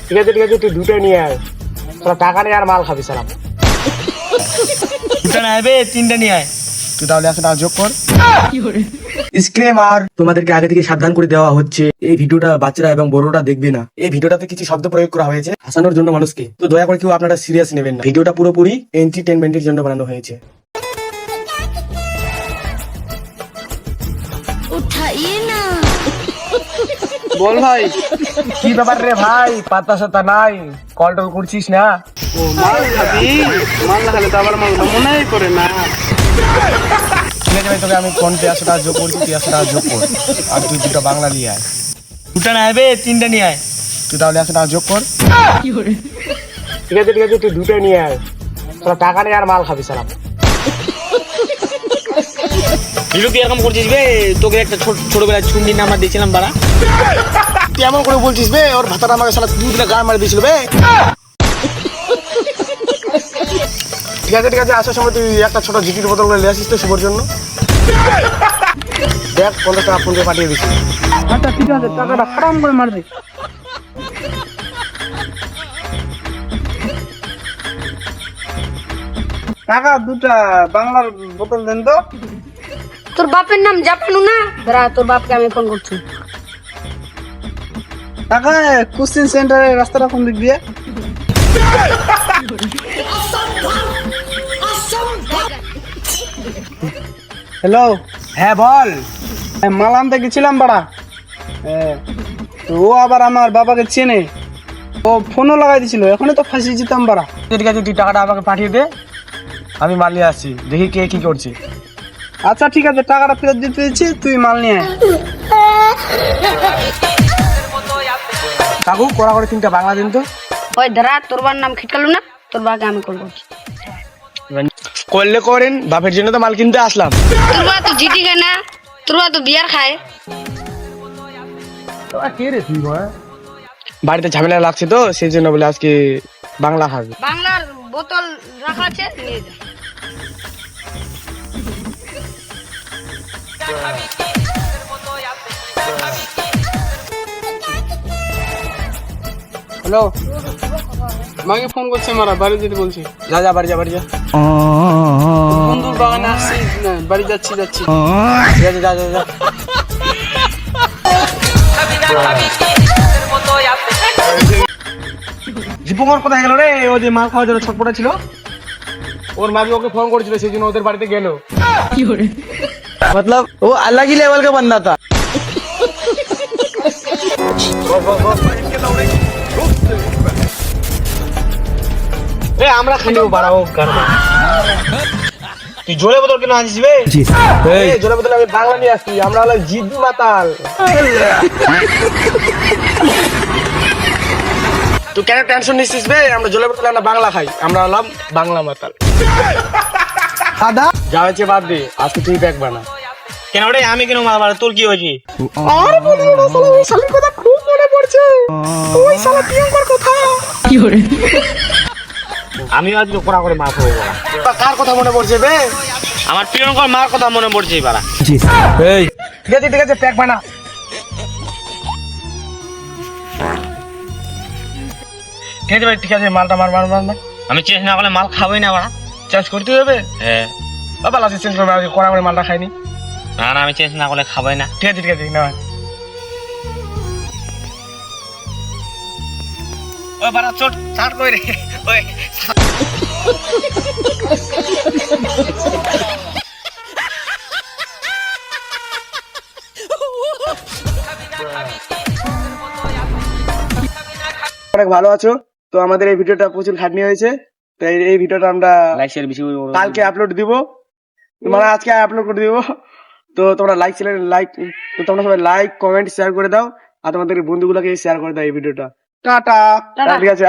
ঠিক আছে তুই দুটো নিয়ে আয়, তোরা টাকা নিয়ে আর মাল খাবি সালাম। দুটো না হবে, তিনটা নিয়ে আয়। তুই তাহলে 100 টাকা যোগ কর। ডিসক্লেমার, তোমাদেরকে আগে থেকে সাবধান করে দেওয়া হচ্ছে, এই ভিডিওটা বাচ্চারা এবং বড়রা দেখবে না। এই ভিডিওটাতে কিছু শব্দ প্রয়োগ করা হয়েছে হাসানোর জন্য মানুষকে, তো দয়া করে কেউ আপনারা সিরিয়াস নেবেন না। ভিডিওটা পুরোপুরি এন্টারটেইনমেন্টের জন্য বানানো হয়েছে। বল ভাই, কি ব্যাপার রে ভাই, পাতা সাতা নাই, কল টল করছিস না? ও মাল খাবি? মাল না খেলে তো আবার মাল মনেই করে না। ঠিক আছে ভাই, তোকে আমি ফোন পে 100 টাকা যোগ করছি, তুই 100 টাকা যোগ কর, আর তুই দুটো বাংলা নিয়ে আয়। দুটো না হবে, তিনটা নিয়ে আয়। তুই তাহলে 100 টাকা যোগ কর। ঠিক আছে তুই দুটো নিয়ে আয়, তোরা টাকা নিয়ে আর মাল খাবি সালাম। তুই এরকম করছিস বে? তোকে একটা ছোটবেলায় ছুন্ডি নাম্বার দিয়েছিলাম বাড়া। তুই এমন করে বলছিস বে? ওর ভাতাটা আমাকে সালা 2 দিনে গায়ে মারি দিয়েছিল বে। ঠিক আছে আসার সময় তুই একটা ছোট জিটির বোতল করে নিয়ে আসিস তো শুভর জন্য। দেখ 50 টাকা ফোন পে পাঠিয়ে দিচ্ছি। আচ্ছা ঠিক আছে, টাকাটা খারাপ করে মারবি। টাকা দুটা বাংলার বোতল দেন তো। তোর বাপের নাম জাপানু না? দাঁড়া, তোর বাপকে আমি ফোন করছি। টাকা কোচিং সেন্টারের রাস্তাটা কোন দিক দিয়ে? হ্যালো, হ্যাঁ বল। মাল আনতে গেছিলাম বাড়া। তো ও আবার আমার বাবাকে চেনে, ও ফোনও লাগাই দিছিল, এখনই তো ফাঁসি যেতাম বাড়া। ঠিক আছে তুই টাকাটা আমাকে পাঠিয়ে দে, আমি মাল নিয়ে আসছি, দেখি কে কি করছে। আচ্ছা ঠিক আছে, টাকাটা ফেরত দিতে দিচ্ছি, তুই মাল নিয়ে আয়। কাকু কড়া করে 3টা বাংলা দিন তো। ওই দাঁড়া, তোর বার নাম খিটকালু না? তোর বাকে আমি কল করছি। করলে করেন, বাপের জন্য তো মাল কিনতে আসলাম। তোর বা তো জিটি খায় না? তোর বা তো বিয়ার খায়। বাড়িতে ঝামেলা লাগছে তো সেই জন্য বলে আজকে বাংলা খাবে। বাংলার বোতল রাখা আছে, নিয়ে যা। হ্যালো, মাকে ফোন করছে, মারা বাড়ি যেতে বলছি। যা বাড়ি যা। বন্ধুর বাগানে আসছি, না, বাড়ি যাচ্ছি। ঠিক আছে যা। দীপঙ্কর কোথায় গেল রে? ও যে মাল খাওয়ার জন্য ছটপটা ছিল, ওর মামি ওকে ফোন করেছিল, সেই জন্য ওদের বাড়িতে গেল। मतलब वो अलग ही लेवल का बंदा था। আমরা খাই নেবো বাড়াও কারণ তুই জোরে বোতল কেন আনছিস বে? জোরে বোতল আমি বাংলা নিয়ে আসছি, আমরা হলো জিদ্দু মাতাল। তুই কেন টেনশন নিচ্ছিস বে? আমরা জোরে বোতল আমরা বাংলা খাই, আমরা হলাম বাংলা মাতাল। দাদা যা হয়েছে বাদ দে, আজকে তুই ব্যাগ বানা। কেন রে? আমি কেন মারবার? তোর কি হয়েছে? আর বলিস না শালা, ওই শালির কথা খুব মনে পড়ছে। ওই শালা প্রিয়ঙ্কার কথা। আমি আজকে কড়া করে মার খাবো বাড়া। কার কথা মনে পড়ছে বে? আমার প্রিয়ঙ্কার মার কথা মনে পড়ছে বাড়া। এই ঠিক আছে প্যাক বানা। ঠিক আছে মালটা মার। আমি চেঞ্জ না করলে মাল খাবোই না বাড়া। চেঞ্জ করতে হবে? হ্যাঁ, বাবা লাসি চেঞ্জ করবে, আগে কড়া করে মালটা খাইনি। না আমি চেঞ্জ না করলে খাবোই না। ঠিক আছে না। ও বাড়া চোট ছাড় কই রে? ওই অনেক ভালো আছো তো? আমাদের এই ভিডিওটা প্রচুর খাটনি হয়েছে, তো এই ভিডিওটা আমরা লাইক শেয়ার বেশি কালকে আপলোড দিব, মানে আজকে আপলোড করে দিব। তো তোমরা তোমরা সবাই লাইক কমেন্ট শেয়ার করে দাও, আর তোমাদের বন্ধুগুলোকে শেয়ার করে দাও এই ভিডিওটা। টাটা। ঠিক আছে।